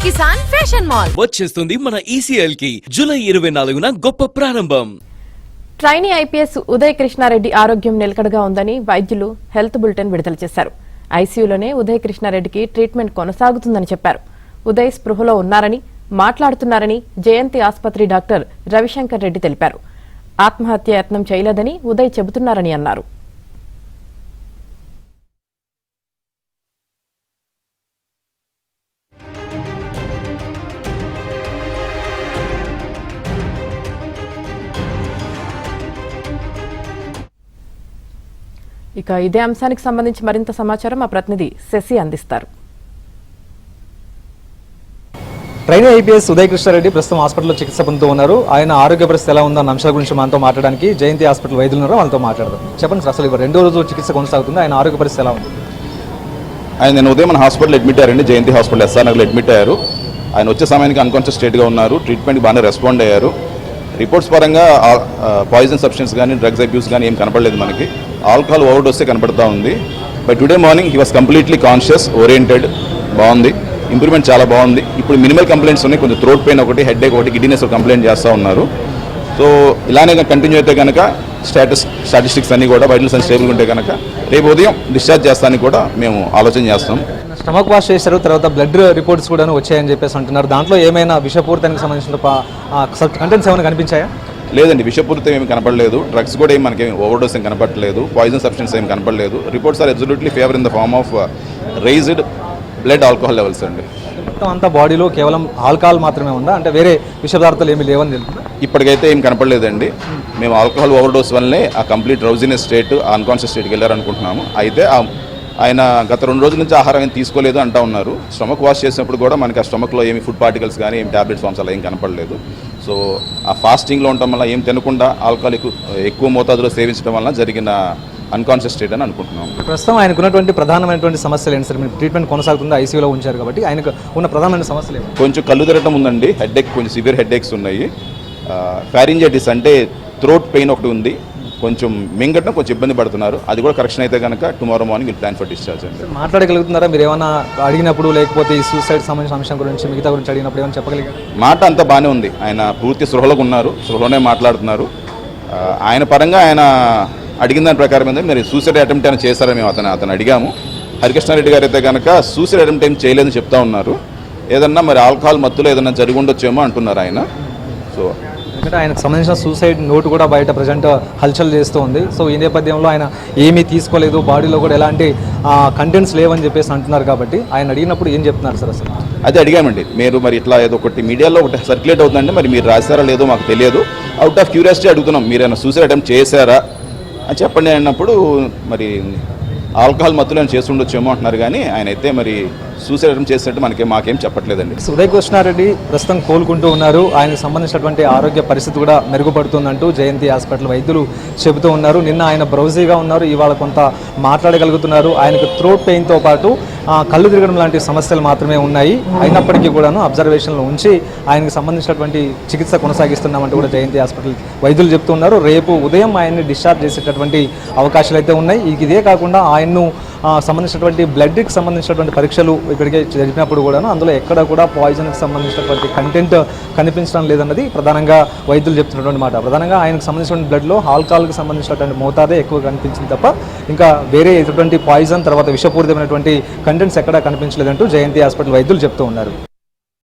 Kisan fashion mall వచ్చేస్తుంది మన ECL కి జూలై 24న గొప్ప ప్రారంభం. ట్రైనీ ఐపీఎస్ ఉదయ్ కృష్ణారెడ్డి ఆరోగ్యం నిలకడగా ఉందని వైద్యులు హెల్త్ బులెటిన్ విడుదల చేశారు. ఐసీయూలోనే ఉదయ్ కృష్ణారెడ్డికి ట్రీట్మెంట్ కొనసాగుతుందని చెప్పారు. ఉదయ్ స్పృహలో ఉన్నారని మాట్లాడుతున్నారని జయంతి ఆసుపత్రి డాక్టర్ రవిశంకర్ రెడ్డి తెలిపారు. ఆత్మహత్య యత్నం చేయలేదని ఉదయ్ చెబుతున్నారని అన్నారు. ఇక ఇదే అంశానికి సంబంధించి మరింత సమాచారం మా ప్రతినిధి శశి అందిస్తారు. ట్రైనీ ఐపీఎస్ ఉదయ్ కృష్ణారెడ్డి ప్రస్తుతం హాస్పిటల్లో చికిత్స పొందుతూ ఉన్నారు. ఆయన ఆరోగ్య పరిస్థితి ఎలా ఉందన్న అంశాల గురించి మనతో మాట్లాడడానికి జయంతి హాస్పిటల్ వైద్యులు ఉన్నారు, వాళ్ళతో మాట్లాడదాం. చెప్పండి సార్, అసలు రెండో రోజు చికిత్స కొనసాగుతుంది, ఆయన ఆరోగ్య పరిస్థితి ఎలా ఉంది? ఆయన నేను ఉదయం మన హాస్పిటల్ అడ్మిట్ అయ్యారండి. జయంతి హాస్పిటల్ SR నగర్లో అడ్మిట్ అయ్యారు. ఆయన వచ్చే సమయానికి అన్కాన్షియస్ స్టేట్గా ఉన్నారు. ట్రీట్మెంట్కి బాగానే రెస్పాండ్ అయ్యారు. రిపోర్ట్స్ పరంగా పాయిజన్ సబ్స్టెన్స్ కానీ డ్రగ్స్ అబ్యూస్ కానీ ఏం కనపడలేదు. మనకి ఆల్కహాల్ ఓవర్డోసే కనపడతా ఉంది. By today morning he was completely conscious, oriented, బాగుంది, ఇంప్రూవ్మెంట్ చాలా బాగుంది. ఇప్పుడు మినిమల్ కంప్లైంట్స్ ఉన్నాయి, కొంచెం థ్రోట్ పెయిన్ ఒకటి, హెడ్ ఏక్ ఒకటి, గిడ్డినెస్ కంప్లైంట్ చేస్తూ ఉన్నారు. సో ఇలానే కంటిన్యూ అయితే కనుక స్టాటిస్టిక్స్ అన్నీ కూడా వైటల్స్ అన్ని స్టేబుల్గా ఉంటే కనుక రేపు ఉదయం డిశ్చార్జ్ చేస్తానికి కూడా మేము ఆలోచన చేస్తాం. స్టమక్ వాష్ చేశారు, తర్వాత బ్లడ్ రిపోర్ట్స్ కూడా వచ్చాయని చెప్పేసి అంటున్నారు. దాంట్లో ఏమైనా విషపూరితానికి సంబంధించిన కంటెంట్స్ ఏమైనా కనిపించాయా? లేదండి, విషపూరితం ఏమి కనపడలేదు. డ్రగ్స్ కూడా ఏమి మనకి ఓవర్డోస్ ఏం కనపడలేదు. పాయిజన్ సబ్స్టెన్స్ ఏమి కనపడలేదు. Reports are absolutely favor in the form of raised blood alcohol levels అండి. మొత్తం అంతా బాడీలో కేవలం ఆల్కహాల్ మాత్రమే ఉందా, అంటే వేరే విష పదార్థాలు ఏమి లేవని తెలుస్తుంది? ఇప్పటికైతే ఏం కనపడలేదండి. మేము ఆల్కహాల్ ఓవర్డోస్ వల్లనే ఆ కంప్లీట్ డ్రౌజినెస్ స్టేట్, అన్కాన్షియస్ స్టేట్కి వెళ్ళారనుకుంటున్నాము. అయితే ఆయన గత 2 రోజుల నుంచి ఆహారం ఏం తీసుకోలేదు అంటూ ఉన్నారు. స్టమక్ వాష్ చేసినప్పుడు కూడా మనకి ఆ స్టమక్లో ఏమి ఫుడ్ పార్టికల్స్ కానీ ఏమి టాబ్లెట్స్ ఫామ్స్ అలా ఏం కనపడలేదు. సో ఆ ఫాస్టింగ్లో ఉండటం వల్ల ఏం తినకుండా ఆల్కహాల్ ఎక్కువ మోతాదులో సేవించడం వల్ల జరిగిన అన్కాన్షియస్ స్టేట్ అని అనుకుంటున్నాం. ప్రస్తుతం ఆయనకు ఉన్నటువంటి ప్రధానమైనటువంటి సమస్యలు ఏంటి సార్? మీరు ట్రీట్మెంట్ కొనసాగుతుంది, ఐసీయూలో ఉంచారు కాబట్టి ఆయనకు ఉన్న ప్రధానమైన సమస్యలు ఏంటి? కొంచెం కళ్ళు తిరగటం ఉందండి, హెడ్ ఏక్, కొంచెం సివియర్ హెడ్ ఏక్స్ ఉన్నాయి. ఫారింజైటిస్ అంటే థ్రోట్ పెయిన్ ఒకటి ఉంది, కొంచెం మింగటం కొంచెం ఇబ్బంది పడుతున్నారు. అది కూడా కరెక్షన్ అయితే కనుక tomorrow morning will plan for discharge అండి. మాట్లాడగలుగుతున్నారా మీరు? ఏమైనా అడిగినప్పుడు, లేకపోతే ఈ సూసైడ్ సంబంధించిన అంశం గురించి మిగతా గురించి అడిగినప్పుడు ఏమైనా చెప్పగలిగారు? మాట అంతా బాగానే ఉంది. ఆయన పూర్తి స్పృహలోకి ఉన్నారు, స్పృహలోనే మాట్లాడుతున్నారు. ఆయన పరంగా ఆయన అడిగిన దాని ప్రకారం ఏంటంటే మీరు సూసైడ్ అటెంప్ట్ అయినా చేశారని మేము అతను అడిగాము. హరికృష్ణారెడ్డి గారు అయితే కనుక సూసైడ్ అటెంప్ట్ ఏం చేయలేదని చెప్తా ఉన్నారు. ఏదన్నా మరి ఆల్కహాల్ మత్తులో ఏదన్నా జరిగి ఉండొచ్చేమో అంటున్నారు ఆయన. సో ఎందుకంటే ఆయనకు సంబంధించిన సూసైడ్ నోట్ కూడా బయట ప్రజెంట్ హల్చల్ చేస్తూ ఉంది. సో ఈ నేపథ్యంలో ఆయన ఏమీ తీసుకోలేదు, బాడీలో కూడా ఎలాంటి కంటెంట్స్ లేవని చెప్పేసి అంటున్నారు. కాబట్టి ఆయన అడిగినప్పుడు ఏం చెప్తున్నారు సార్? అసలు అదే అడిగామండి. మీరు మరి ఇట్లా ఏదో ఒకటి మీడియాలో ఒకటి సర్క్యులేట్ అవుతుందండి, మరి మీరు రాశారా లేదో మాకు తెలియదు, అవుట్ ఆఫ్ క్యూరియాసిటీ అడుగుతున్నాం, మీరు ఏమైనా సూసైడ్ అటెంప్ట్ చేశారా అని చెప్పండి అన్నప్పుడు మరి ఆల్కహాల్ మత్తులో చేసి ఉండొచ్చేమో అంటున్నారు. కానీ ఆయన అయితే మరి సూసైడ్ అటెంప్ట్ చేసినట్టు మాకేం చెప్పట్లేదండి. ఉదయ్ కృష్ణారెడ్డి ప్రస్తుతం కోలుకుంటూ ఉన్నారు. ఆయనకు సంబంధించినటువంటి ఆరోగ్య పరిస్థితి కూడా మెరుగుపడుతుందంటూ జయంతి హాస్పిటల్ వైద్యులు చెబుతూ ఉన్నారు. నిన్న ఆయన బ్రౌజీగా ఉన్నారు, ఇవాళ కొంత మాట్లాడగలుగుతున్నారు. ఆయనకు థ్రోట్ పెయిన్తో పాటు కళ్ళు తిరగడం లాంటి సమస్యలు మాత్రమే ఉన్నాయి. అయినప్పటికీ కూడాను అబ్జర్వేషన్లో ఉంచి ఆయనకు సంబంధించినటువంటి చికిత్స కొనసాగిస్తున్నామంటూ కూడా జయంతి హాస్పిటల్ వైద్యులు చెప్తూ ఉన్నారు. రేపు ఉదయం ఆయన్ని డిశ్చార్జ్ చేసేటటువంటి అవకాశాలు అయితే ఉన్నాయి. ఇదే కాకుండా ఆయన్ను సంబంధించినటువంటి బ్లడ్కి సంబంధించినటువంటి పరీక్షలు ఇప్పటికే జరిపినప్పుడు కూడాను అందులో ఎక్కడ కూడా పాయిజన్కి సంబంధించినటువంటి కంటెంట్ కనిపించడం లేదన్నది ప్రధానంగా వైద్యులు చెప్తున్నటువంటి మాట. ప్రధానంగా ఆయనకు సంబంధించిన బ్లడ్లో ఆల్కహాల్కి సంబంధించినటువంటి మోతాదే ఎక్కువ కనిపించింది తప్ప ఇంకా వేరే ఎటువంటి పాయిజన్ తర్వాత విషపూరితమైనటువంటి కంటెంట్స్ ఎక్కడా కనిపించలేదంటూ జయంతి హాస్పిటల్ వైద్యులు చెప్తూ ఉన్నారు.